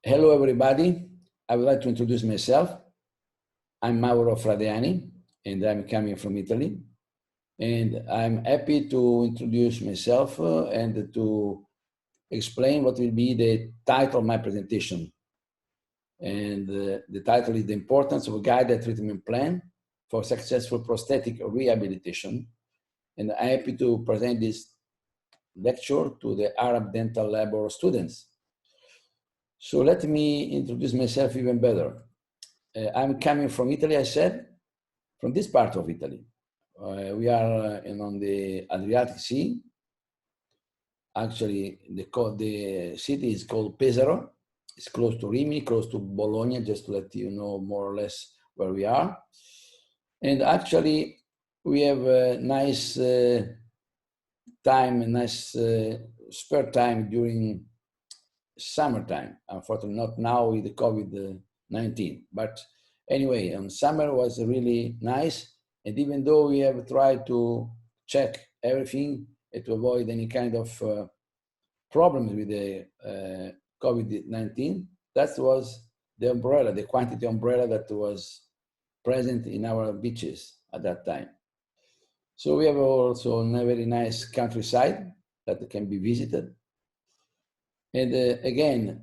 Hello, everybody. I would like to introduce myself. I'm Mauro Fradiani, and I'm coming from Italy. And I'm happy to introduce myself and to explain what will be the title of my presentation. And the title is The Importance of a Guided Treatment Plan for Successful Prosthetic Rehabilitation. And I'm happy to present this lecture to the Arab Dental Labor students. So let me introduce myself even better. I'm coming from Italy, I said, from this part of Italy. We are on the Adriatic Sea. Actually, the city is called Pesaro. It's close to Rimini, close to Bologna, just to let you know more or less where we are. And actually, we have a nice time, a nice spare time during summertime. Unfortunately, not now with the COVID-19. But anyway, summer was really nice. And even though we have tried to check everything to avoid any kind of problems with the COVID-19, that was the umbrella, the quantity umbrella that was present in our beaches at that time. So we have also a very nice countryside that can be visited. And again,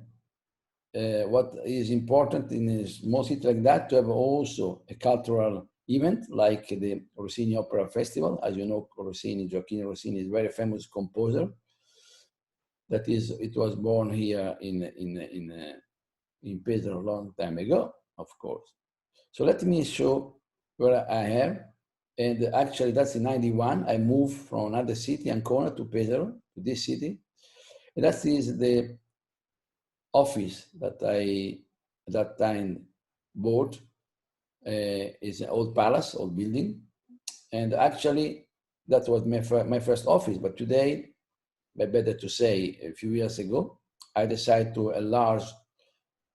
what is important in a small city like that to have also a cultural event like the Rossini Opera Festival. As you know, Gioacchino Rossini is a very famous composer. That is, it was born here in Pesaro a long time ago, of course. So let me show where I am. And actually, that's in '91. I moved from another city, Ancona, to Pesaro, to this city. And that is the office that I at that time bought. Is an old palace, old building. And actually, that was my first office. But today, better to say, a few years ago, I decided to enlarge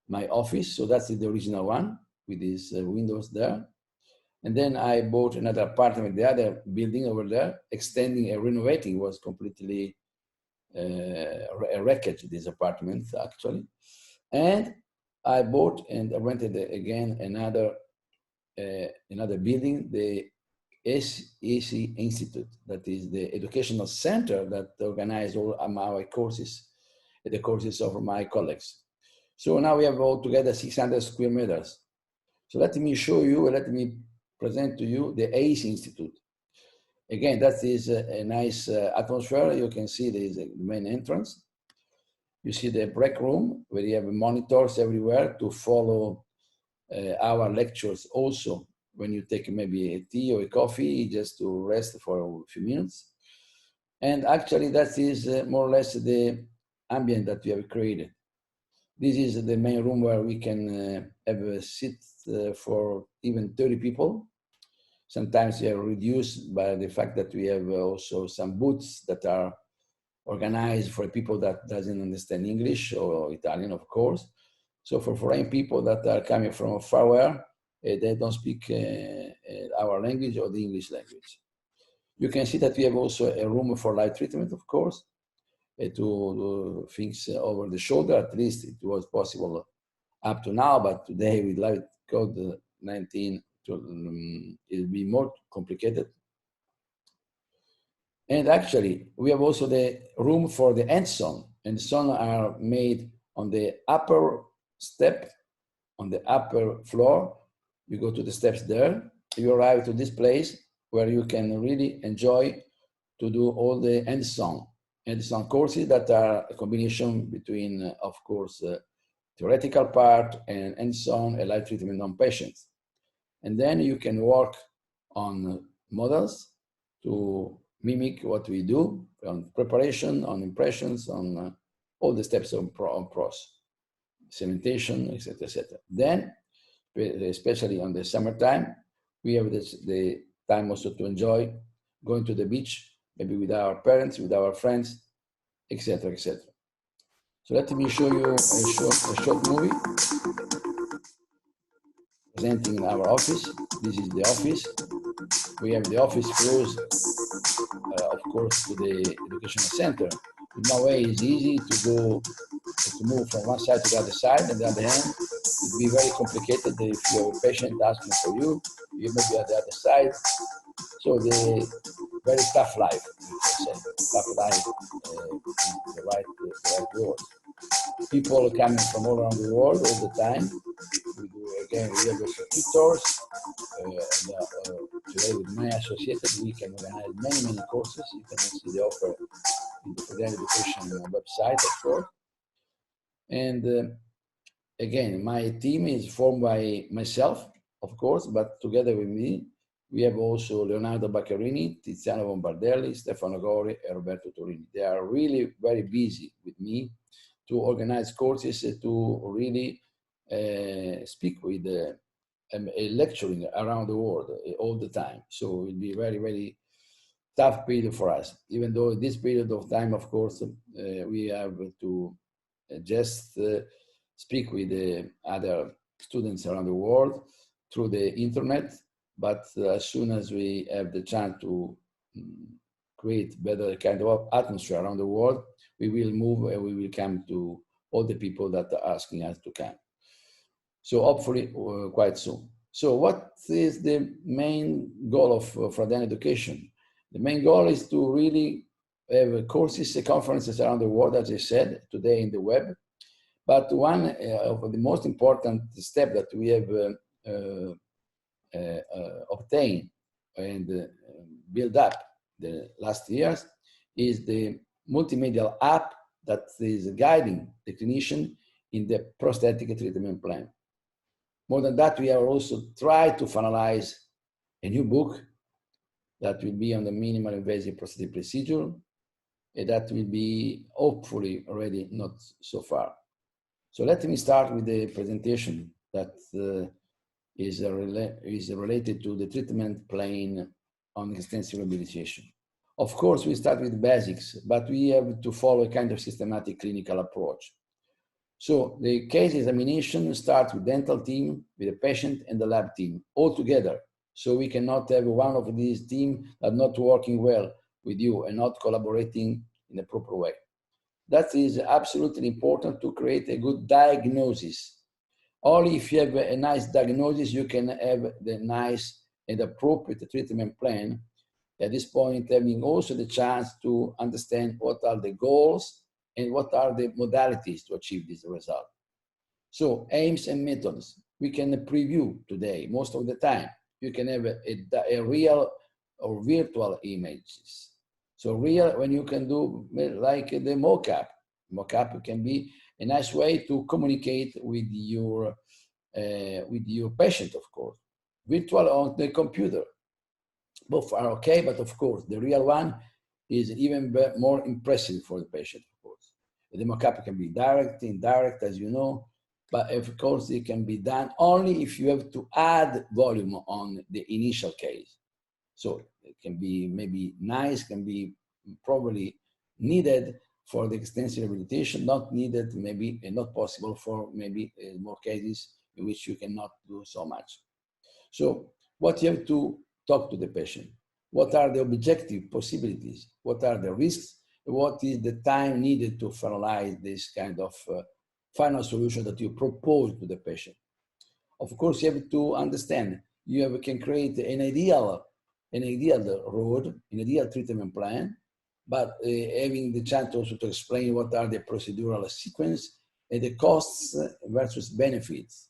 my office. So that's the original one with these windows there. And then I bought another apartment, the other building over there, extending and renovating. Was completely a wreckage, this apartment, actually. And I bought and rented again another building, the SEC Institute, that is the educational center that organizes all our courses, the courses of my colleagues. So now we have altogether 600 square meters. So let me show you, let me present to you the ACE Institute. Again, that is a nice atmosphere. You can see there is the main entrance. You see the break room where you have monitors everywhere to follow our lectures. Also, when you take maybe a tea or a coffee, just to rest for a few minutes. And actually, that is more or less the ambient that we have created. This is the main room where we can have a seat for even 30 people. Sometimes we are reduced by the fact that we have also some booths that are organized for people that doesn't understand English or Italian, of course. So for foreign people that are coming from far away, they don't speak our language or the English language. You can see that we have also a room for light treatment, of course, to do things over the shoulder. At least it was possible up to now, but today with light COVID-19, it'll be more complicated. And actually, we have also the room for the end-zone. End-zone are made on the upper step, on the upper floor. You go to the steps there. You arrive to this place where you can really enjoy to do all the end-zone courses that are a combination between, of course, theoretical part and end-zone and light treatment on patients. And then you can work on models to mimic what we do on preparation, on impressions, on all the steps on pros, cementation, etc., etc. Then, especially on the summertime, we have the time also to enjoy going to the beach, maybe with our parents, with our friends, etc., etc. So let me show you a short movie presenting our office. This is the office. We have the office close, of course, to the educational center. In no way it's easy to go to to move from one side to the other side. On the other hand, it'd be very complicated if you have a patient asking for you, you may be at the other side. So the very tough life, you can say, tough life, the right word. People coming from all around the world all the time. We do, again, we have also tutors. Today with my associated, we can organize many courses. You can see the offer in the Fردíani education website, of course. And again, my team is formed by myself, of course, but together with me, we have also Leonardo Baccarini, Tiziano Bombardelli, Stefano Gori, and Roberto Torini. They are really very busy with me to organize courses, to really speak with lecturing around the world all the time. So it will be very tough period for us. Even though this period of time, of course, we have to just speak with the other students around the world through the internet. But as soon as we have the chance to create better kind of atmosphere around the world, we will move and we will come to all the people that are asking us to come. So hopefully quite soon. So what is the main goal of Fردíani education? The main goal is to really have courses, conferences around the world, as I said, today in the web. But one of the most important step that we have obtained and built up the last years is the multimedia app that is guiding the clinician in the prosthetic treatment plan. More than that, we have also tried to finalize a new book that will be on the minimal invasive prosthetic procedure, and that will be hopefully already not so far. So let me start with the presentation that is related to the treatment plan on extensive rehabilitation. Of course, we start with basics, but we have to follow a kind of systematic clinical approach. So the case examination starts with dental team, with the patient and the lab team, all together. So we cannot have one of these teams that not working well with you and not collaborating in a proper way. That is absolutely important to create a good diagnosis. Only if you have a nice diagnosis, you can have the nice and appropriate treatment plan. At this point, having also the chance to understand what are the goals and what are the modalities to achieve this result. So aims and methods, we can preview today, most of the time. You can have a real or virtual images. So real, when you can do like the mock-up. Mock-up can be a nice way to communicate with your patient, of course. Virtual on the computer. Both are okay, but of course, the real one is even more impressive for the patient, of course. The mock-up can be direct, indirect, as you know, but of course, it can be done only if you have to add volume on the initial case. So it can be maybe nice, can be probably needed for the extensive rehabilitation, not needed, maybe not possible for maybe more cases in which you cannot do so much. So what you have to talk to the patient, what are the objective possibilities, what are the risks, what is the time needed to finalize this kind of final solution that you propose to the patient. Of course, you have to understand, you can create an ideal road, an ideal treatment plan, but having the chance also to explain what are the procedural sequence and the costs versus benefits.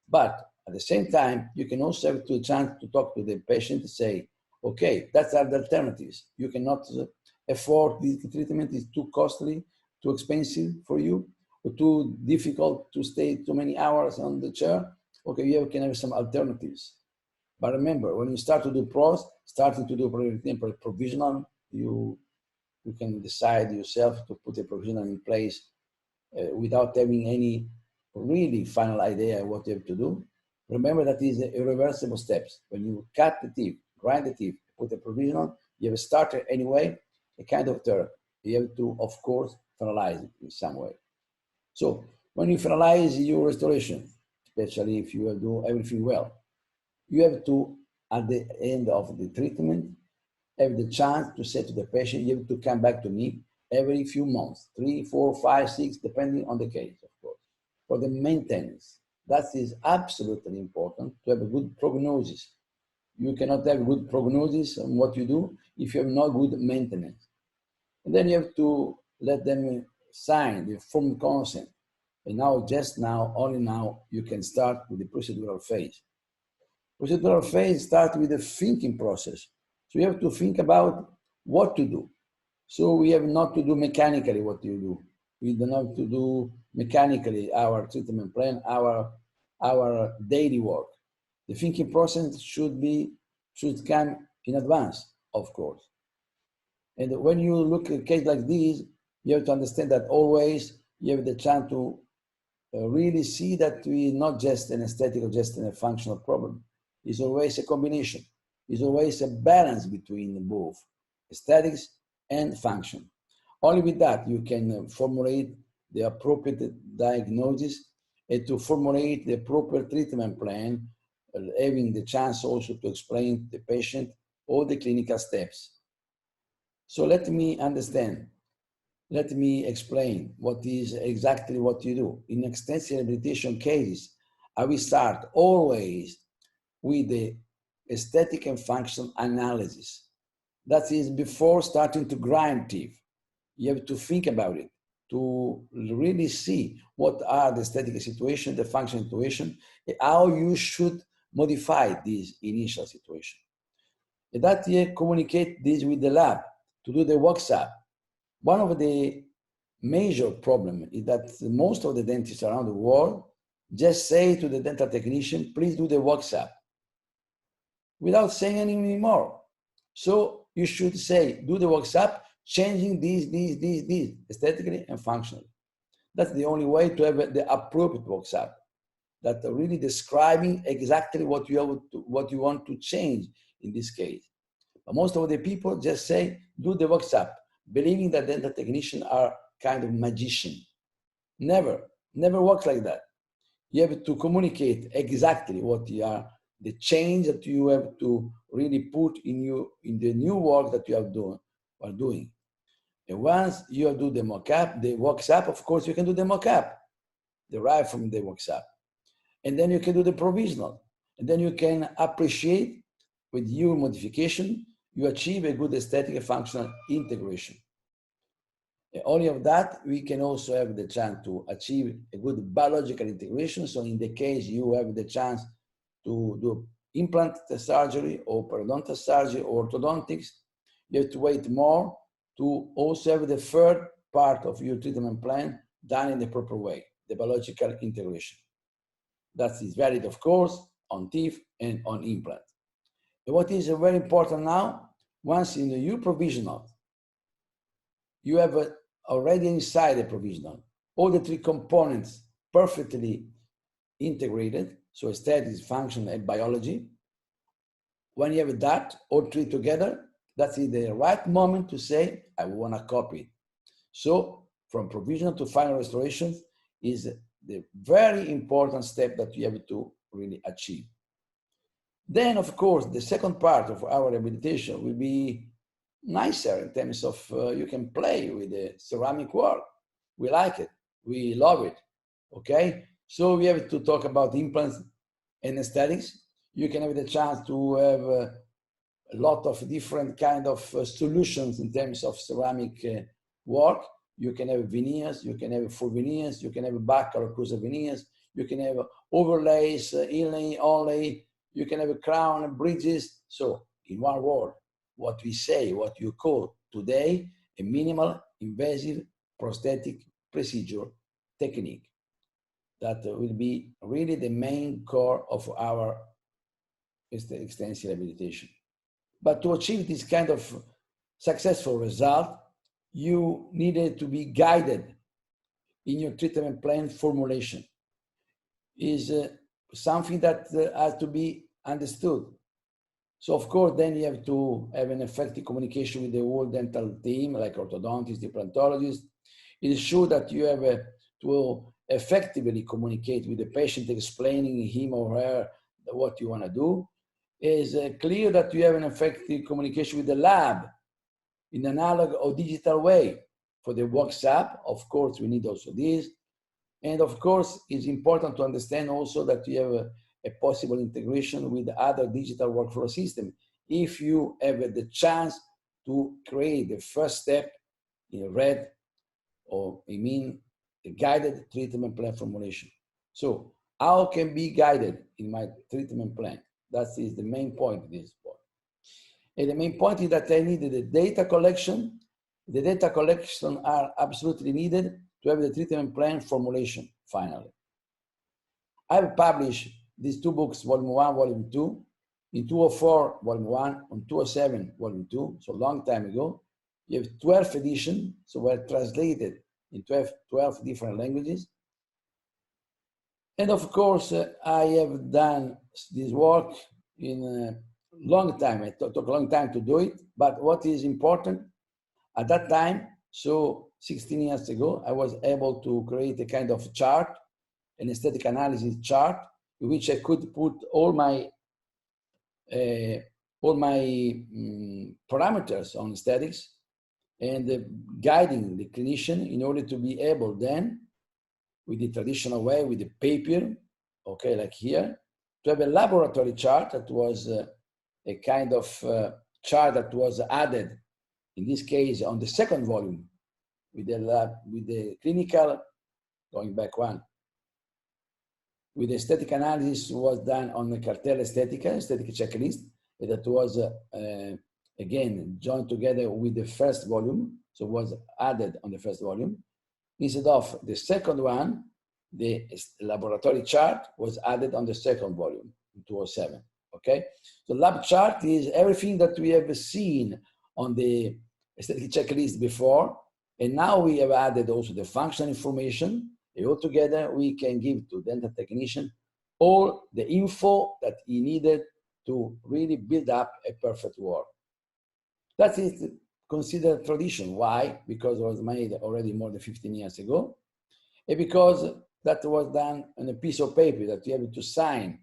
But at the same time, you can also have the chance to talk to the patient and say, okay, that's are the alternatives. You cannot afford this treatment, it's too costly, too expensive for you, or too difficult to stay too many hours on the chair. Okay, you can have some alternatives. But remember, when you start to do starting to do provisional, you can decide yourself to put a provisional in place without having any really final idea of what you have to do. Remember that is irreversible steps. When you cut the teeth, grind the teeth, put a provisional, you have a starter anyway, a kind of therapy. You have to, of course, finalize it in some way. So when you finalize your restoration, especially if you do everything well, you have to, at the end of the treatment, have the chance to say to the patient, you have to come back to me every few months, 3, 4, 5, 6, depending on the case, of course, for the maintenance. That is absolutely important to have a good prognosis. You cannot have good prognosis on what you do if you have not good maintenance. And then you have to let them sign the form consent. And now, just now, only now, you can start with the procedural phase. Procedural phase starts with the thinking process. So you have to think about what to do. So we have not to do mechanically what you do. We don't have to do mechanically our treatment plan, our daily work. The thinking process should come in advance, of course. And when you look at a case like this, you have to understand that always you have the chance to really see that we're not just an aesthetic or just a functional problem. It's always a combination. It's always a balance between both aesthetics and function. Only with that you can formulate the appropriate diagnosis and to formulate the proper treatment plan, having the chance also to explain to the patient all the clinical steps. So let me understand. Let me explain what is exactly what you do. In extensive rehabilitation cases, I will start always with the aesthetic and functional analysis. That is before starting to grind teeth. You have to think about it, to really see what are the aesthetic situation, the functional situation, and how you should modify this initial situation. And that you communicate this with the lab to do the workup. One of the major problems is that most of the dentists around the world just say to the dental technician, please do the workup, without saying anything more. So you should say, do the workup, changing these, aesthetically and functionally. That's the only way to have the appropriate workup, that really describing exactly what you want to change in this case. But most of the people just say, do the workup, believing that dental technicians are kind of magician. Never works like that. You have to communicate exactly what you are, the change that you have to really put in the new work that you are doing. And once you do the workup, of course, you can do the mock-up, derived from the workup. And then you can do the provisional. And then you can appreciate with your modification, you achieve a good aesthetic and functional integration. And only of that, we can also have the chance to achieve a good biological integration. So in the case you have the chance to do implant surgery or periodontal surgery or orthodontics, you have to wait more to also have the third part of your treatment plan done in the proper way, the biological integration. That is valid, of course, on teeth and on implant. And what is very important now, once in the new provisional, you have already inside the provisional, all the three components perfectly integrated, so aesthetics, function, and biology. When you have that, all three together, that's the right moment to say, I want to copy it. So from provisional to final restoration is the very important step that you have to really achieve. Then, of course, the second part of our rehabilitation will be nicer in terms of you can play with the ceramic work. We like it. We love it. Okay? So we have to talk about implants and aesthetics. You can have the chance to have a lot of different kind of solutions in terms of ceramic work. You can have veneers, you can have full veneers, you can have back or occlusal veneers, you can have overlays, inlay, onlay, you can have a crown and bridges. So in one word, what we say, what you call today, a minimal invasive prosthetic procedure technique. That will be really the main core of our extensive rehabilitation. But to achieve this kind of successful result, you needed to be guided in your treatment plan formulation. Is something that has to be understood. So of course, then you have to have an effective communication with the whole dental team, like orthodontists, implantologists. It is sure that you have to effectively communicate with the patient, explaining him or her what you want to do. It is clear that you have an effective communication with the lab in analog or digital way. for the WhatsApp, of course, we need also this. And of course, it's important to understand also that you have a possible integration with other digital workflow system. If you have the chance to create the first step in red, or I mean, the guided treatment plan formulation. So how can be guided in my treatment plan? That is the main point of this point. And the main point is that I needed the data collection. The data collection are absolutely needed to have the treatment plan formulation, finally. I've published these two books, volume 1, volume 2, in 204, volume 1, on 207, volume 2, so a long time ago. You have 12 editions, so were translated in 12 different languages. And of course, I have done this work in a long time. It took a long time to do it, but what is important, at that time, so 16 years ago, I was able to create a kind of chart, an aesthetic analysis chart, in which I could put all my parameters on aesthetics, and guiding the clinician in order to be able then, with the traditional way, with the paper, okay, like here, to have a laboratory chart that was a kind of chart that was added, in this case, on the second volume, with the clinical, going back one, with the aesthetic analysis was done on the cartel aesthetic checklist, that was, again, joined together with the first volume, so was added on the first volume. Instead of the second one, the laboratory chart was added on the second volume, 207, okay? So lab chart is everything that we have seen on the aesthetic checklist before, and now we have added also the functional information, and all together we can give to dental technician all the info that he needed to really build up a perfect work. That is considered tradition. Why? Because it was made already more than 15 years ago, and because that was done on a piece of paper that you have to sign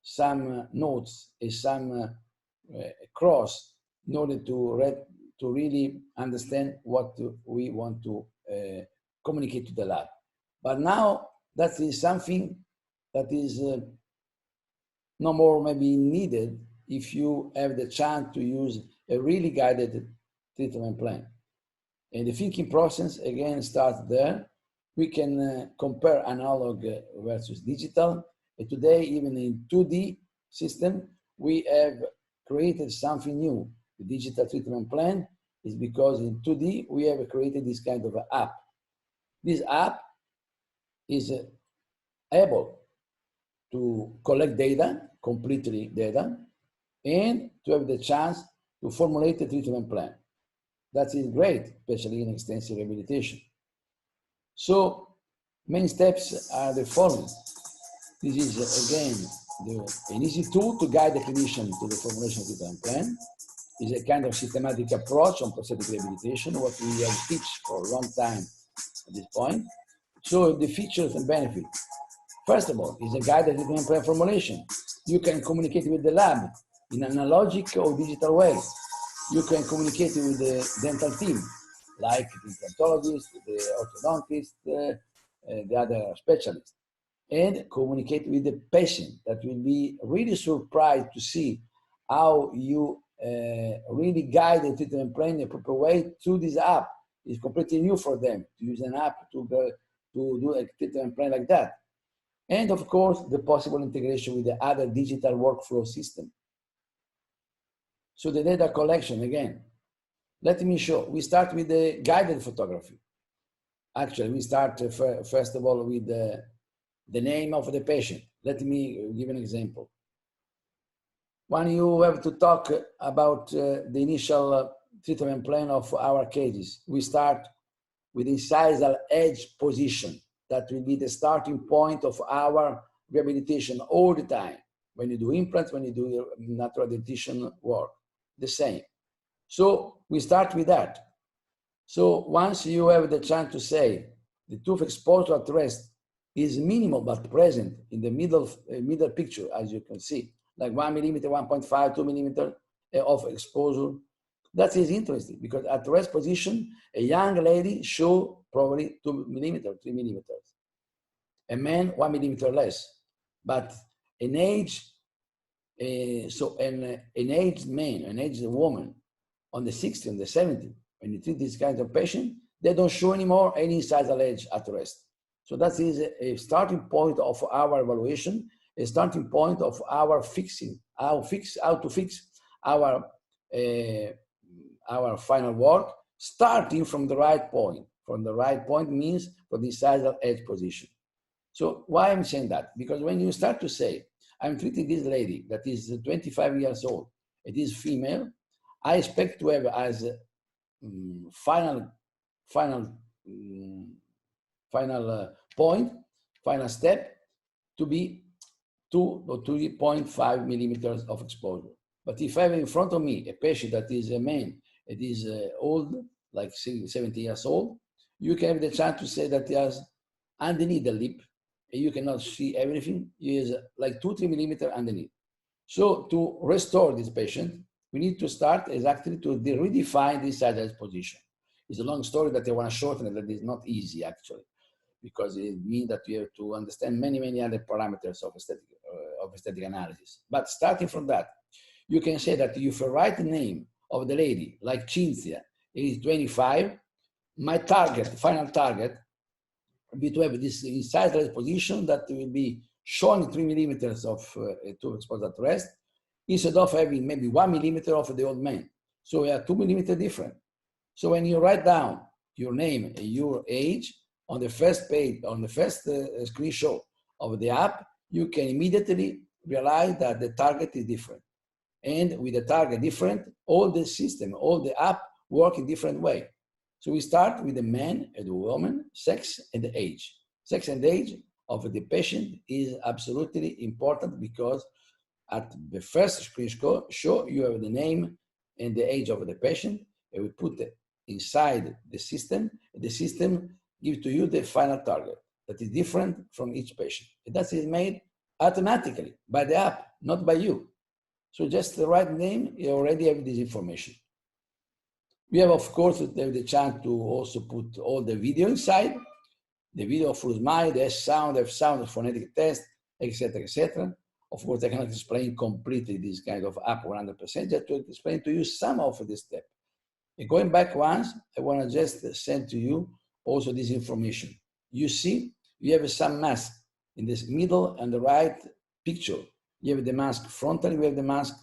some notes and some cross in order to really understand what we want to communicate to the lab. But now that is something that is no more maybe needed if you have the chance to use a really guided treatment plan. And the thinking process, again, starts there. We can compare analog versus digital. And today, even in 2D system, we have created something new. The digital treatment plan is because in 2D, we have created this kind of app. This app is able to collect data, completely data, and to have the chance to formulate a treatment plan. That is great, especially in extensive rehabilitation. So main steps are the following. This is, again, an easy tool to guide the clinician to the formulation of the treatment plan. It's a kind of systematic approach on prosthetic rehabilitation, what we have teach for a long time at this point. So the features and benefits. First of all, is a guided treatment plan formulation. You can communicate with the lab in an analogic or digital way. You can communicate with the dental team, like the implantologist, the orthodontist, the other specialists, and communicate with the patient. That will be really surprised to see how you really guide the treatment plan in a proper way through this app. It's completely new for them to use an app to do a treatment plan like that. And of course, the possible integration with the other digital workflow system. So the data collection, again, let me show. We start with the guided photography. Actually, we start first of all with the name of the patient. Let me give an example. When you have to talk about the initial treatment plan of our cases, we start with the incisal edge position. That will be the starting point of our rehabilitation all the time. When you do implants, when you do your natural dentition work, the same. So we start with that. So once you have the chance to say the tooth exposure at rest is minimal but present in the middle picture, as you can see, like 1 millimeter, 1.5, 2 millimeter of exposure That is interesting because at rest position, a young lady show probably 2 millimeters, 3 millimeters. A man 1 millimeter less. But an age, an aged man, an aged woman on the 60, on the 70, when you treat this kind of patient, they don't show anymore any incisal edge at rest. So that is a starting point of our evaluation, a starting point of our fixing, how to fix our final work, starting from the right point. From the right point means for the incisal edge position. So why I'm saying that? Because when you start to say, I'm treating this lady that is 25 years old, it is female, I expect to have as final point, final step, to be 2 or 3.5 millimeters of exposure. But if I have in front of me a patient that is a man, it is old, like 70 years old, you can have the chance to say that he has underneath the lip, you cannot see everything, he is like 2-3 millimeters underneath. So to restore this patient, we need to start exactly to redefine this incisal position. It's a long story that I want to shorten, that is not easy actually, because it means that you have to understand many other parameters of aesthetic analysis. But starting from that, you can say that if you write the name of the lady, like Cinzia, it is 25, my target, final target, will be to have this incisal position that will be showing 3 millimeters of to exposed at rest, instead of having maybe 1 millimeter of the old man. So we are 2 millimeters different. So when you write down your name and your age on the first page, on the first screenshot of the app, you can immediately realize that the target is different. And with the target different, all the system, all the app work in different way. So we start with the man and the woman, sex and the age. Sex and age of the patient is absolutely important because at the first screenshot, you have the name and the age of the patient, and we put it inside the system, and the system gives to you the final target that is different from each patient. And that is made automatically by the app, not by you. So just the right name, you already have this information. We have, of course, the chance to also put all the video inside, the video of full smile, the S sound, the F sound, the phonetic test, etc., etc. Of course, I cannot explain completely this kind of app 100%, just to explain to you some of the steps. And going back once, I want to just send to you also this information. You see, you have some mask in this middle and the right picture. You have the mask frontally, we have the mask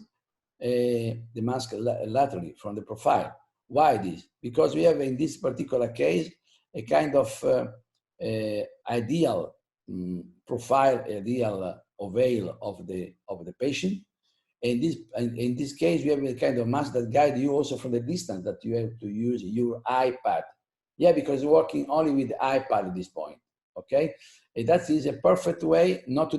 laterally from the profile. Why this? Because we have in this particular case a kind of ideal profile, ideal veil of the patient. And in this case, we have a kind of mask that guides you also from the distance, that you have to use your iPad. Yeah, because you're working only with the iPad at this point, okay? And that is a perfect way not to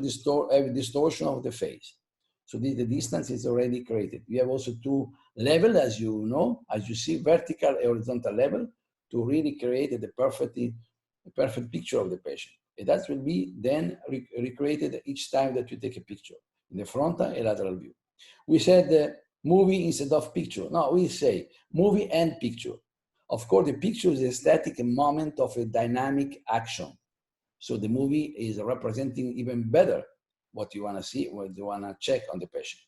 have distortion of the face. So the distance is already created. We have also two levels, as you know, as you see, vertical and horizontal level, to really create the perfect picture of the patient. And that will be then recreated each time that you take a picture, in the frontal and lateral view. We said movie instead of picture. No, we say movie and picture. Of course, the picture is a static moment of a dynamic action. So the movie is representing even better what you want to see, what you want to check on the patient.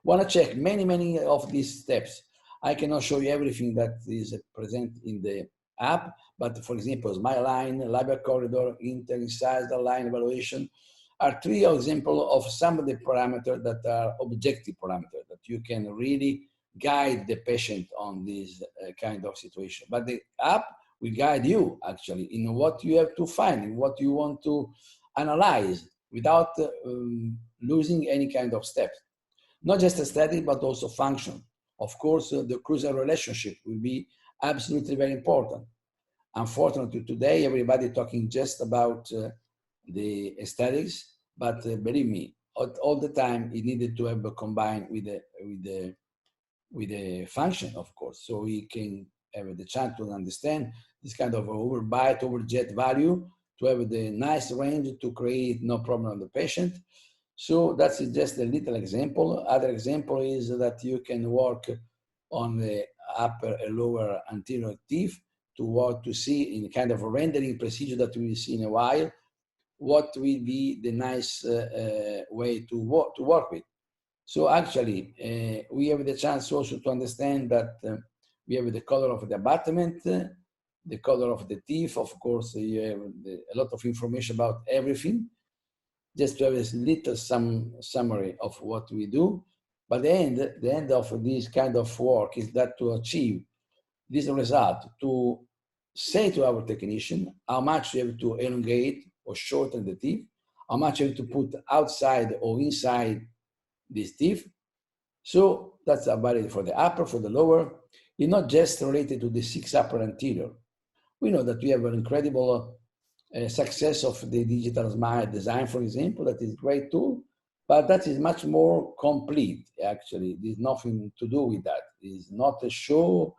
Want to check many of these steps. I cannot show you everything that is present in the app, but for example, smile line, labial corridor, inter-incisal line evaluation are three examples of some of the parameters that are objective parameters that you can really guide the patient on this kind of situation. But the app will guide you actually in what you have to find, in what you want to analyze without losing any kind of steps. Not just aesthetic, but also function. Of course, the causal relationship will be absolutely very important. Unfortunately, today, everybody talking just about the aesthetics, but believe me, all the time it needed to have combined with the function, of course, so we can have the chance to understand this kind of overbite, overjet value, to have the nice range to create no problem on the patient. So that's just a little example. Other example is that you can work on the upper and lower anterior teeth to see in kind of a rendering procedure that we will see in a while, what will be the nice way to work with. So actually, we have the chance also to understand that we have the color of the abutment, the color of the teeth. Of course, you have a lot of information about everything. Just to have a little summary of what we do. But the end of this kind of work is that to achieve this result, to say to our technician how much you have to elongate or shorten the teeth, how much you have to put outside or inside these teeth. So that's about it for the upper, for the lower. It's not just related to the 6 upper anterior. We know that we have an incredible success of the digital smile design, for example. That is a great tool, but that is much more complete, actually. There's nothing to do with that. It's not a show.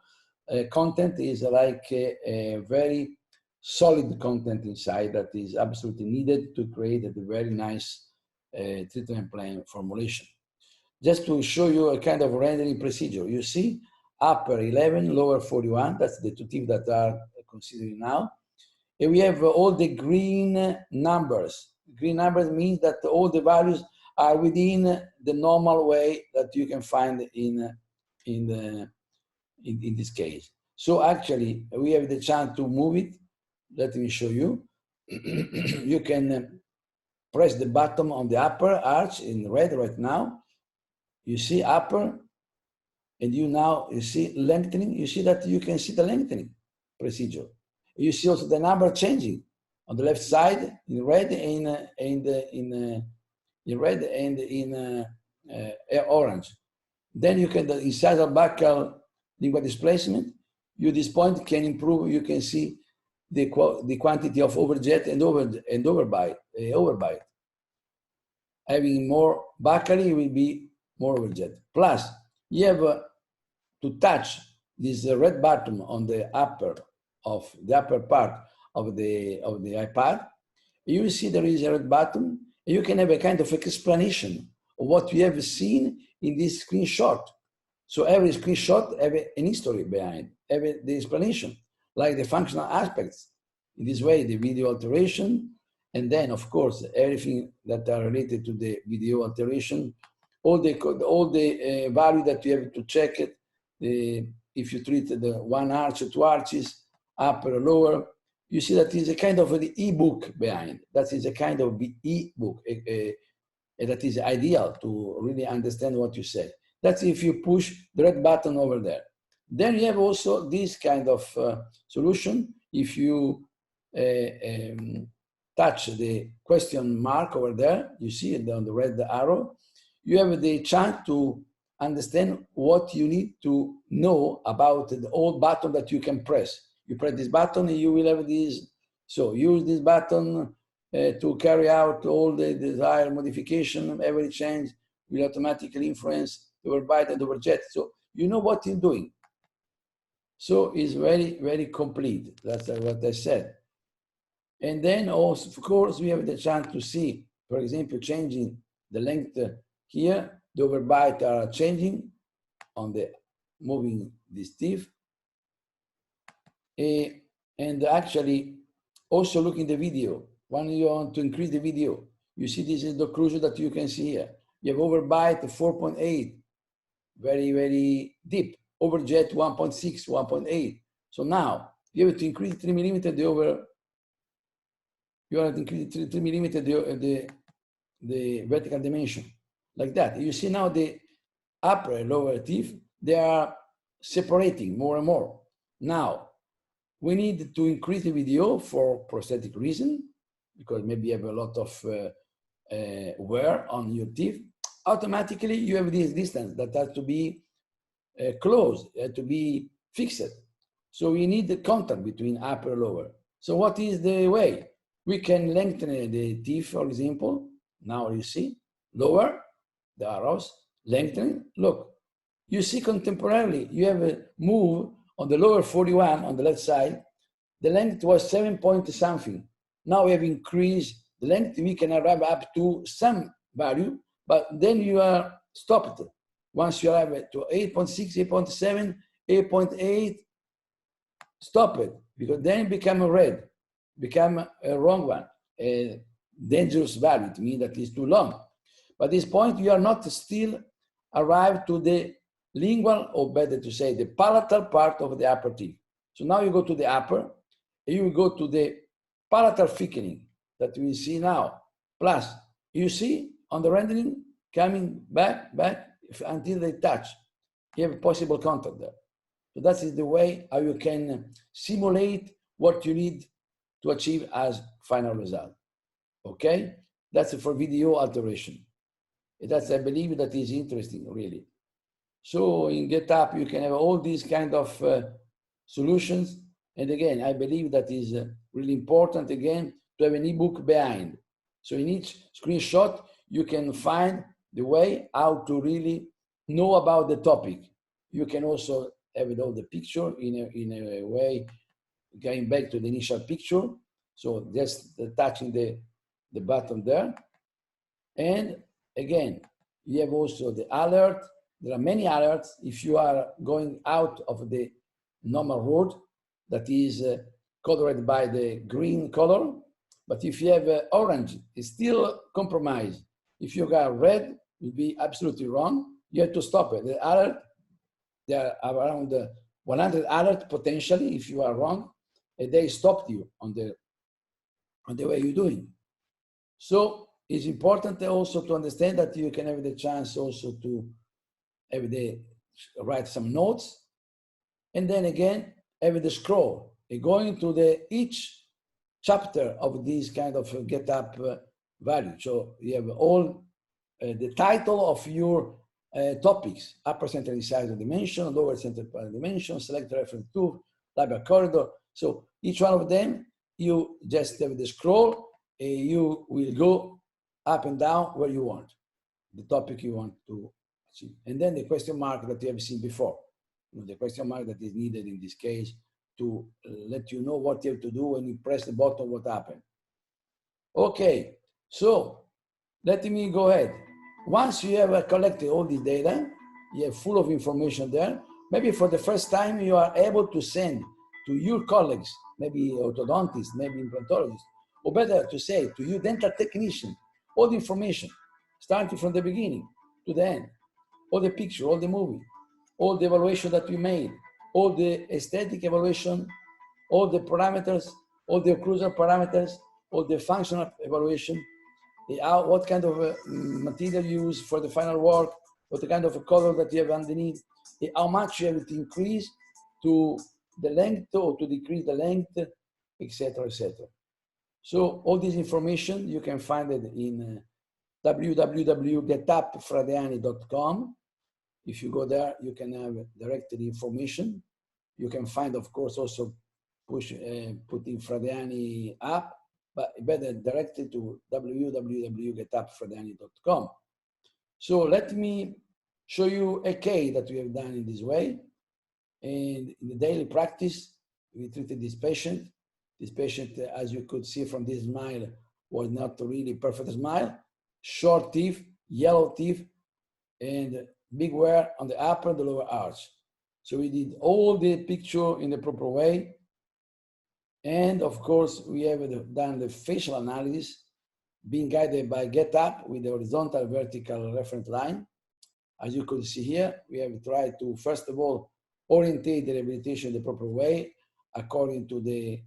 Content is like a very solid content inside that is absolutely needed to create a very nice treatment plan formulation. Just to show you a kind of rendering procedure. You see upper 11, lower 41. That's the 2 teeth that are considering now. And we have all the green numbers. Green numbers means that all the values are within the normal way that you can find in this case. So actually, we have the chance to move it. Let me show you. You can press the button on the upper arch in red right now. You see upper, and you see lengthening. You see that you can see the lengthening procedure. You see also the number changing on the left side in red and in red and in orange. Then you can, the incisal buccal lingual displacement, you this point can improve. You can see the quantity of overjet and overbite. Having more buccally will be more overjet. Plus, you have to touch this red button on the upper part of the iPad. You will see there is a red button. You can have a kind of explanation of what you have seen in this screenshot. So every screenshot have an history behind, have the explanation, like the functional aspects. In this way, the video alteration, and then of course everything that are related to the video alteration, all the value that you have to check it. If you treat the 1 arch or 2 arches, upper or lower, you see that is a kind of an e-book behind. That is a kind of e-book that is ideal to really understand what you say. That's if you push the red button over there. Then you have also this kind of solution. If you touch the question mark over there, you see it on the red arrow, you have the chance to understand what you need to know about the old button that you can press. You press this button and you will have this. So use this button to carry out all the desired modification. Every change will automatically influence the overbite and overjet. So you know what you're doing. So it's very, very complete. That's what I said. And then also, of course, we have the chance to see, for example, changing the length here. The overbite are changing on the moving this teeth. And actually, also look in the video. When you want to increase the video, you see this is the occlusion that you can see here. You have overbite 4.8, very, very deep. Overjet 1.6, 1.8. So now you have to increase 3 millimeter you have to increase 3 millimeter the vertical dimension, like that. You see now the upper and lower teeth, they are separating more and more. Now, we need to increase the video for prosthetic reason, because maybe you have a lot of wear on your teeth. Automatically, you have this distance that has to be closed, to be fixed. So we need the contact between upper and lower. So what is the way? We can lengthen the teeth, for example. Now you see, lower, the arrows, lengthening. Look, you see contemporarily, you have a move on the lower 41 on the left side. The length was 7 point something. Now we have increased the length. We can arrive up to some value, but then you are stopped. Once you arrive to 8.6, 8.7, 8.8, stop it, because then it become a red, become a wrong one, a dangerous value. It means that it's too long. But at this point, you are not still arrived to the lingual, or better to say, the palatal part of the upper teeth. So now you go to the upper, and you will go to the palatal thickening that we see now. Plus, you see on the rendering coming back until they touch. You have a possible contact there. So that is the way how you can simulate what you need to achieve as final result. Okay? That's for video alteration. That's, I believe, that is interesting, really. So in GitHub, you can have all these kind of solutions. And again, I believe that is really important, again, to have an ebook behind. So in each screenshot, you can find the way how to really know about the topic. You can also have it all the picture in a way, going back to the initial picture. So just touching the button there. And again, you have also the alert. There are many alerts if you are going out of the normal road that is colored by the green color. But if you have orange, it's still compromised. If you got red, it will be absolutely wrong. You have to stop it. The alert, there are around 100 alerts potentially if you are wrong, and they stopped you on the way you're doing. So it's important also to understand that you can have the chance also to have write some notes, and then again have the scroll, going to each chapter of this kind of GitHub value. So you have all the title of your topics: upper central incisor dimension, lower central dimension, select reference tooth, labial corridor. So each one of them, you just have the scroll, you will go up and down where you want, the topic you want to achieve. And then the question mark that you have seen before, the question mark that is needed in this case to let you know what you have to do when you press the button, what happened. Okay, so let me go ahead. Once you have collected all this data, you have full of information there. Maybe for the first time, you are able to send to your colleagues, maybe orthodontists, maybe implantologists, or better to say, to you dental technician, all the information, starting from the beginning to the end, all the picture, all the movie, all the evaluation that we made, all the aesthetic evaluation, all the parameters, all the occlusal parameters, all the functional evaluation, what kind of material you use for the final work, what kind of color that you have underneath, how much you have to increase to the length or to decrease the length, etc., etc. So all this information, you can find it in www.getupfradiani.com. If you go there, you can have directly information. You can find, of course, also put in Fradiani app, but better directly to www.getupfradiani.com. So let me show you a case that we have done in this way. And in the daily practice, we treated this patient. This patient, as you could see from this smile, was not really perfect smile. Short teeth, yellow teeth, and big wear on the upper and the lower arch. So we did all the picture in the proper way. And of course, we have done the facial analysis, being guided by GitHub with the horizontal vertical reference line. As you could see here, we have tried to, first of all, orientate the rehabilitation the proper way according to the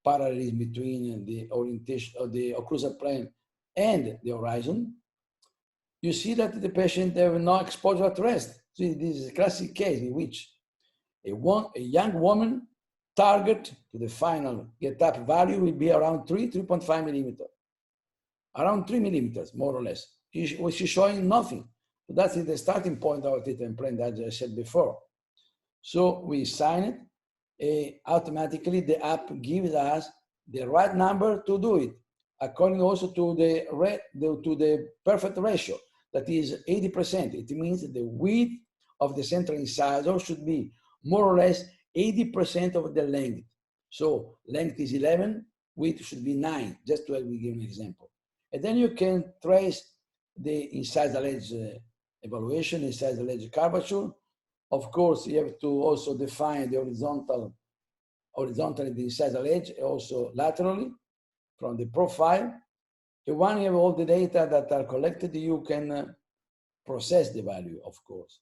parallelism between the orientation of the occlusal plane and the horizon. You see that the patient have no exposure at rest. So this is a classic case in which a young woman target to the final GitHub value will be around 3.5 millimeters. Around 3 millimeters, more or less. She's showing nothing. So that's the starting point of our treatment plan, as I said before. So we sign it. Automatically, the app gives us the right number to do it, according also to the perfect ratio. That is 80%. It means that the width of the central incisor should be more or less 80% of the length. So length is 11, width should be 9, just to give you an example. And then you can trace the incisal edge evaluation, incisal edge curvature Of course, you have to also define the horizontally the incisal edge, also laterally from the profile. And when you have all the data that are collected, you can process the value, of course.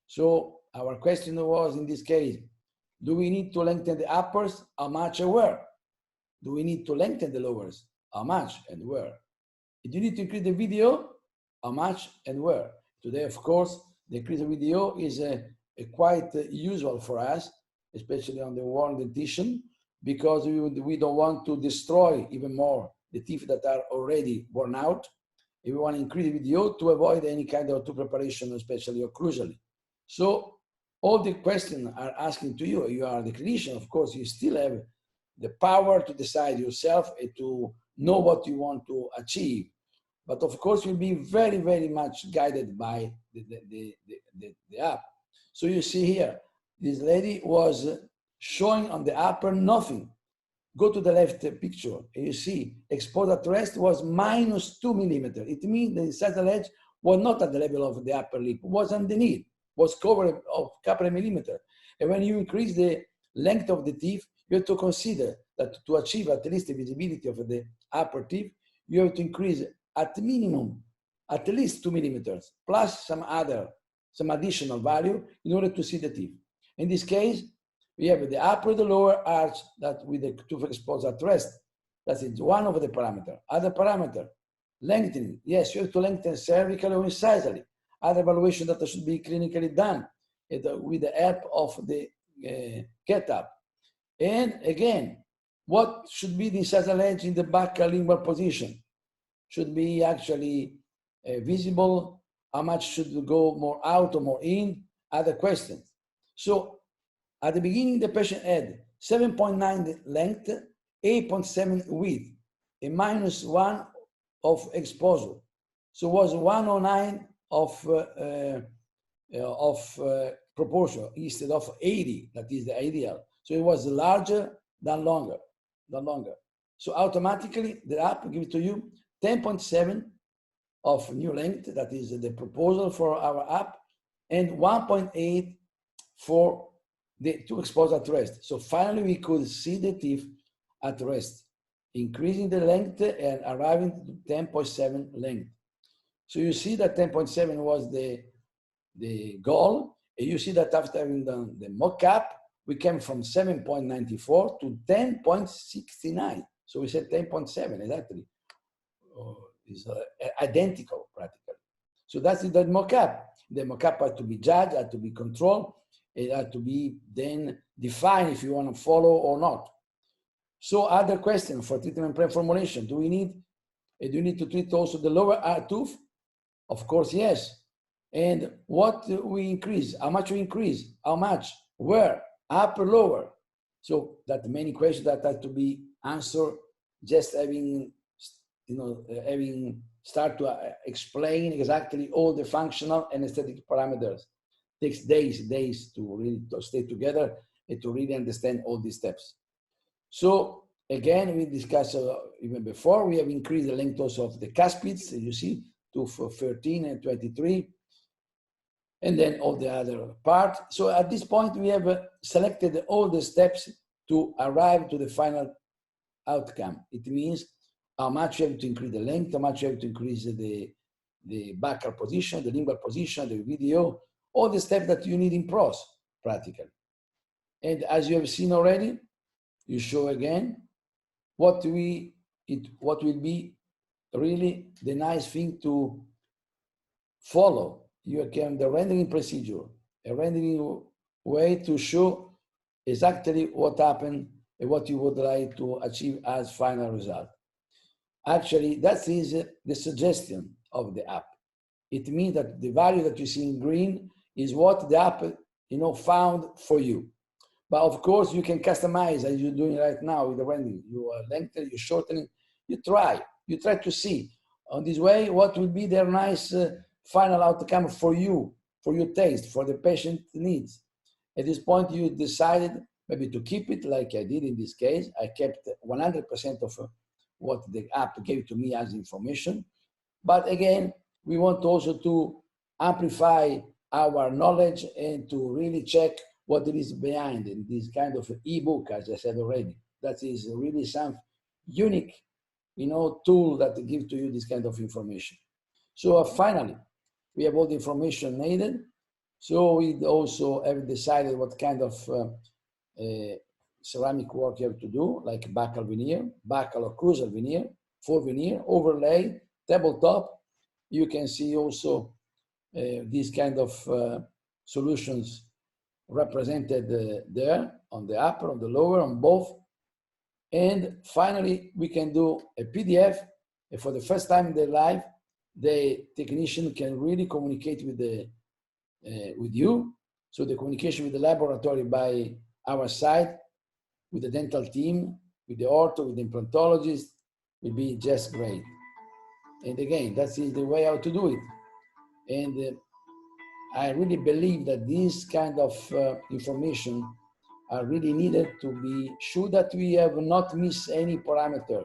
So our question was, in this case, do we need to lengthen the uppers? How much and where? Do we need to lengthen the lowers? How much and where? Do you need to increase the video? How much and where? Today, of course, the increase of video is quite usual for us, especially on the worn dentition, because we don't want to destroy even more the teeth that are already worn out. If we want to increase the video to avoid any kind of tooth preparation, especially occlusally. So all the questions are asking to you. You are the clinician, of course, you still have the power to decide yourself and to know what you want to achieve. But of course, you'll be very, very much guided by the app. So you see here, this lady was showing on the upper nothing. Go to the left picture, and you see exposure at rest was -2 millimeters. It means the incisal edge was not at the level of the upper lip, was underneath, was covered of a couple of millimeters. And when you increase the length of the teeth, you have to consider that to achieve at least the visibility of the upper teeth, you have to increase at minimum, at least 2 millimeters, plus some additional value in order to see the teeth. In this case, we have the upper, the lower arch that with the tooth exposed at rest. That is one of the parameters. Other parameter, lengthening. Yes, you have to lengthen cervically or incisally. Other evaluation that should be clinically done with the help of the get-up. And again, what should be the incisal edge in the back lingual position? Should be actually visible? How much should go more out or more in? Other questions. So at the beginning, the patient had 7.9 length, 8.7 width, a -1 of exposure. So it was 109 of proportion instead of 80, that is the ideal. So it was larger than longer. So automatically, the app gives to you 10.7 of new length, that is the proposal for our app, and 1.8 for the tooth exposed at rest. So finally, we could see the teeth at rest, increasing the length and arriving to 10.7 length. So you see that 10.7 was the goal. And you see that after having done the mock-up, we came from 7.94 to 10.69. So we said 10.7 exactly. Is identical practically. So that's the mock-up. The mock-up had to be judged, had to be controlled. It had to be then defined if you want to follow or not. So other question for treatment plan formulation, do you need to treat also the lower tooth? Of course, yes. And what we increase, how much we increase, how much, where, upper, lower. So that many questions that had to be answered, just having start to explain exactly all the functional and aesthetic parameters. Takes days to really stay together and to really understand all these steps. So again, we discussed even before, we have increased the length also of the cuspids, as you see, to 13 and 23, and then all the other part. So at this point, we have selected all the steps to arrive to the final outcome. It means how much you have to increase the length, how much you have to increase the backer position, the lingual position, the video, all the steps that you need in pros, practically. And as you have seen already, you show again what will be really the nice thing to follow. You can the rendering procedure, a rendering way to show exactly what happened and what you would like to achieve as final result. Actually, that is the suggestion of the app. It means that the value that you see in green is what the app found for you. But of course, you can customize as you're doing right now with the rendering. You are lengthening, you're shortening. You try to see on this way what will be their nice final outcome for you, for your taste, for the patient needs. At this point, you decided maybe to keep it like I did in this case. I kept 100% of what the app gave to me as information. But again, we want also to amplify our knowledge and to really check what there is behind in this kind of ebook, as I said already. That is really some unique, tool that gives to you this kind of information. So finally, we have all the information needed. So we also have decided what kind of ceramic work you have to do, like buccal veneer, buccal or crucial veneer, full veneer, overlay, tabletop. You can see also these kind of solutions represented there on the upper, on the lower, on both. And finally, we can do a PDF. And for the first time in their life, the technician can really communicate with you. So the communication with the laboratory by our side, with the dental team, with the ortho, with the implantologist, will be just great. And again, that is the way how to do it. And I really believe that this kind of information are really needed to be sure that we have not missed any parameter,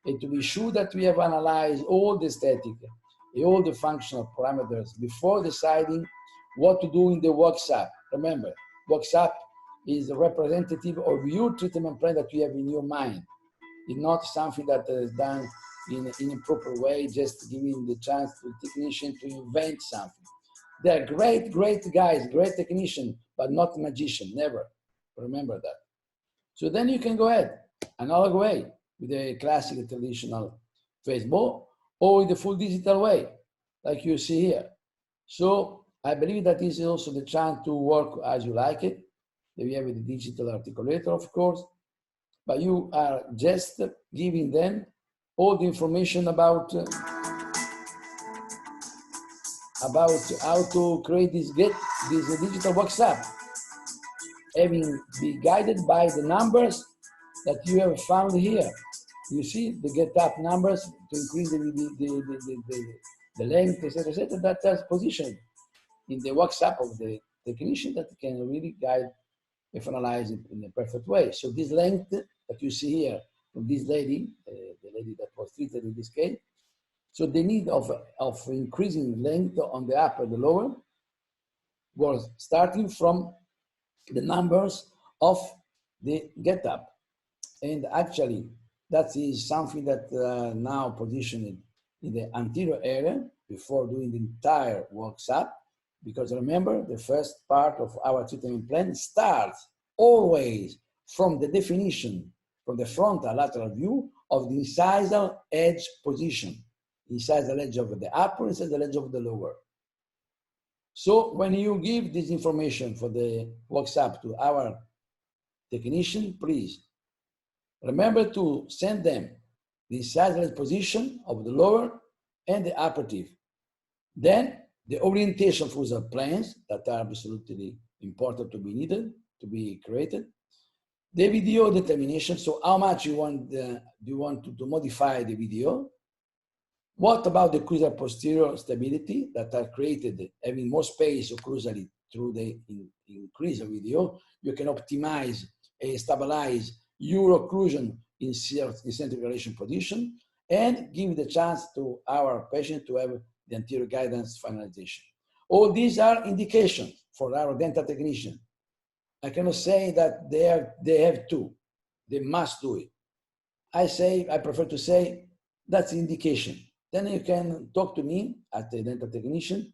and to be sure that we have analyzed all the aesthetic and all the functional parameters before deciding what to do in the workshop. Remember, workshop is representative of your treatment plan that you have in your mind. It's not something that is done in a proper way, just giving the chance to the technician to invent something. They're great, great guys, great technician, but not magician, never. Remember that. So then you can go ahead, analog way, with the classic traditional Facebook, or in the full digital way, like you see here. So I believe that this is also the chance to work as you like it. We have the digital articulator, of course, but you are just giving them all the information about how to create this digital WhatsApp, having be guided by the numbers that you have found here. You see the get up numbers to increase the length, etc. That's positioned in the WhatsApp of the technician that can really guide and finalize it in a perfect way. So this length that you see here from this lady, the lady that was treated in this case, so the need of increasing length on the upper and the lower was starting from the numbers of the get up. And actually, that is something that now positioned in the anterior area before doing the entire workshop. Because remember, the first part of our treatment plan starts always from the definition, from the frontal lateral view of the incisal edge position. Incisal edge of the upper, incisal edge of the lower. So when you give this information for the workshop to our technician, please remember to send them the incisal edge position of the lower and the upper teeth. Then the orientation for the plans that are absolutely important to be needed, to be created. The video determination, so how much you want do you want to modify the video? What about the occlusal posterior stability that are created, having more space occlusally through the increase of video? You can optimize and stabilize your occlusion in central relation position and give the chance to our patient to have the anterior guidance finalization. All these are indications for our dental technician. I cannot say that they have to, they must do it. I prefer to say that's indication. Then you can talk to me at the dental technician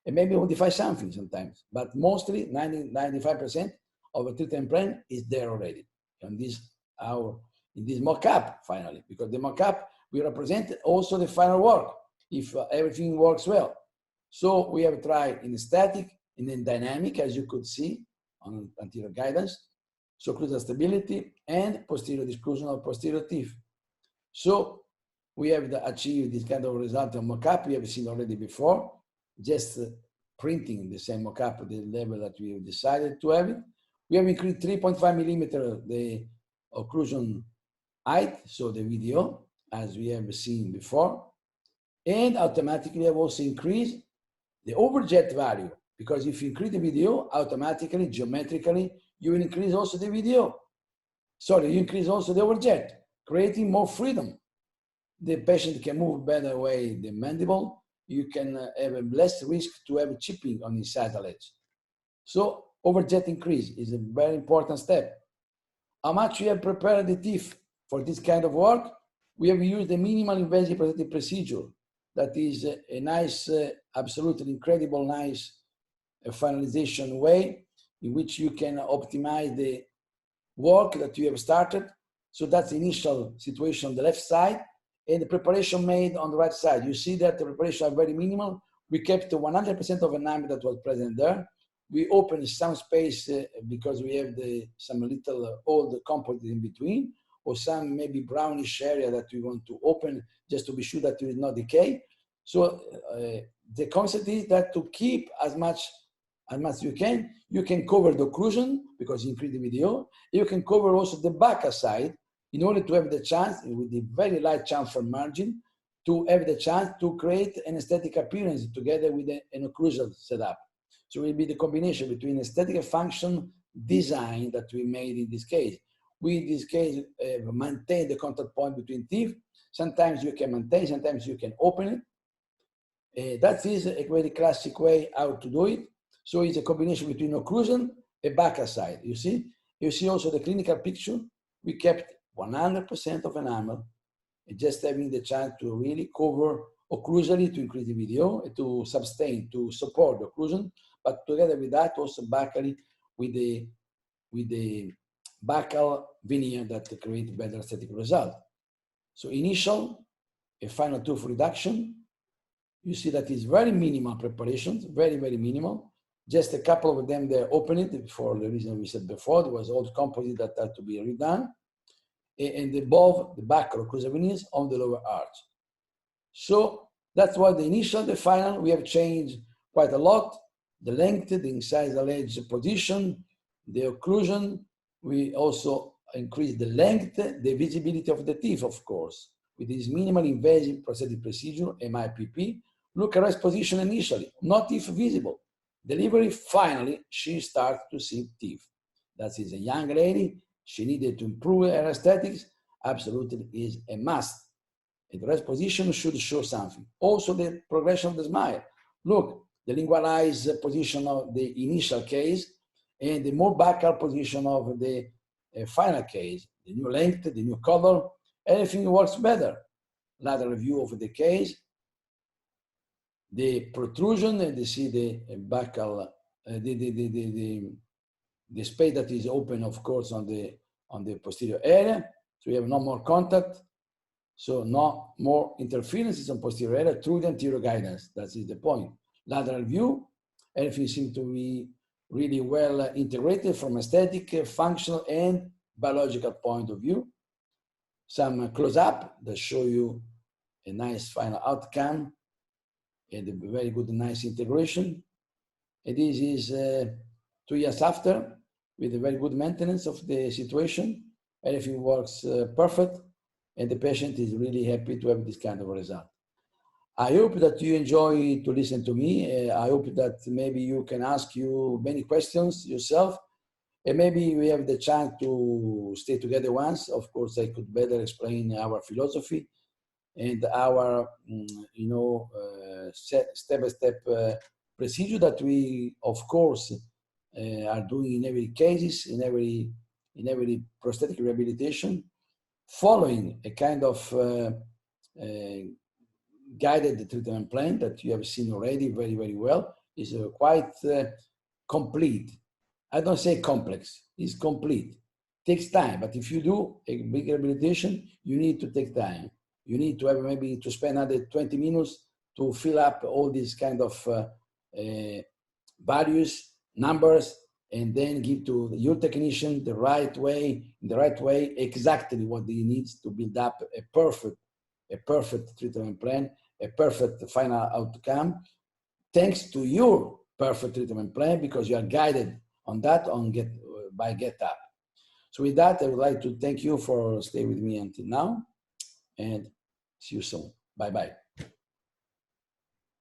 and maybe modify something sometimes, but mostly 95% of a treatment plan is there already. And in this mock-up finally, because the mock-up will represent also the final work if everything works well. So we have tried in static and in dynamic, as you could see on anterior guidance, so occlusal stability and posterior disclusion of posterior teeth. So we have achieved this kind of result on mock-up we have seen already before, just printing the same mock-up at the level that we have decided to have it. We have increased 3.5 millimeter the occlusion height, so the video, as we have seen before, and automatically have also increased the overjet value, because if you increase the video, automatically, geometrically, you will increase also the video. Sorry, you increase also the overjet, creating more freedom. The patient can move better away the mandible, you can have a less risk to have chipping on the incisal edge. So overjet increase is a very important step. How much we have prepared the teeth for this kind of work? We have used a minimal invasive prosthetic procedure that is a nice, absolutely incredible, nice finalization way in which you can optimize the work that you have started. So that's the initial situation on the left side, and the preparation made on the right side. You see that the preparation are very minimal. We kept 100% of enamel that was present there. We opened some space because we have some little old composite in between, or some maybe brownish area that we want to open just to be sure that it will not decay. So the concept is that to keep as much you can cover the occlusion because you increase the video. You can cover also the back side in order to have the chance, with the very light chamfer margin, to have the chance to create an aesthetic appearance together with an occlusal setup. So it will be the combination between aesthetic and function design that we made in this case. We, in this case, maintain the contact point between teeth. Sometimes you can maintain, sometimes you can open it. That is a very classic way how to do it. So it's a combination between occlusion and back side. You see also the clinical picture. We kept 100% of enamel, just having the chance to really cover occlusally to increase the video, to sustain, to support the occlusion, but together with that also backally with the buccal veneer that create better aesthetic result. So initial and final tooth reduction, you see that is very minimal preparations, very, very minimal. Just a couple of them, they open it for the reason we said before. There was old composite that had to be redone. And above the buccal occlusal veneers on the lower arch. So that's why the initial, the final, we have changed quite a lot. The length, the incisal edge position, the occlusion. We also increased the length, the visibility of the teeth, of course, with this minimal invasive prosthetic procedure, MIPP. Look at rest position initially, not teeth visible. Delivery, finally, she starts to see teeth. That is a young lady. She needed to improve her aesthetics. Absolutely is a must. And the rest position should show something. Also the progression of the smile. Look, the lingualized position of the initial case and the more buccal position of the final case. The new length, the new color, everything works better. Lateral view of the case. The protrusion, and you see the buccal, the space that is open, of course, on the posterior area. So we have no more contact. So no more interferences on posterior area through the anterior guidance. That is the point. Lateral view, everything seems to be really well integrated from aesthetic, functional, and biological point of view. Some close-up that show you a nice final outcome and a very good, nice integration. And this is 2 years after, with a very good maintenance of the situation. Everything works perfect, and the patient is really happy to have this kind of result. I hope that you enjoy to listen to me. I hope that maybe you can ask you many questions yourself, and maybe we have the chance to stay together once. Of course, I could better explain our philosophy and our, step-by-step procedure that we, of course, are doing in every cases, in every prosthetic rehabilitation, following a kind of guided treatment plan that you have seen already very, very well. Is quite complete. I don't say complex, it's complete. Takes time, but if you do a big rehabilitation, you need to take time. You need to have maybe to spend another 20 minutes to fill up all these kind of values, numbers, and then give to your technician the right way, exactly what he needs to build up a perfect treatment plan, a perfect final outcome, thanks to your perfect treatment plan, because you are guided on that by GetUp. So with that, I would like to thank you for staying with me until now, and see you soon. Bye-bye.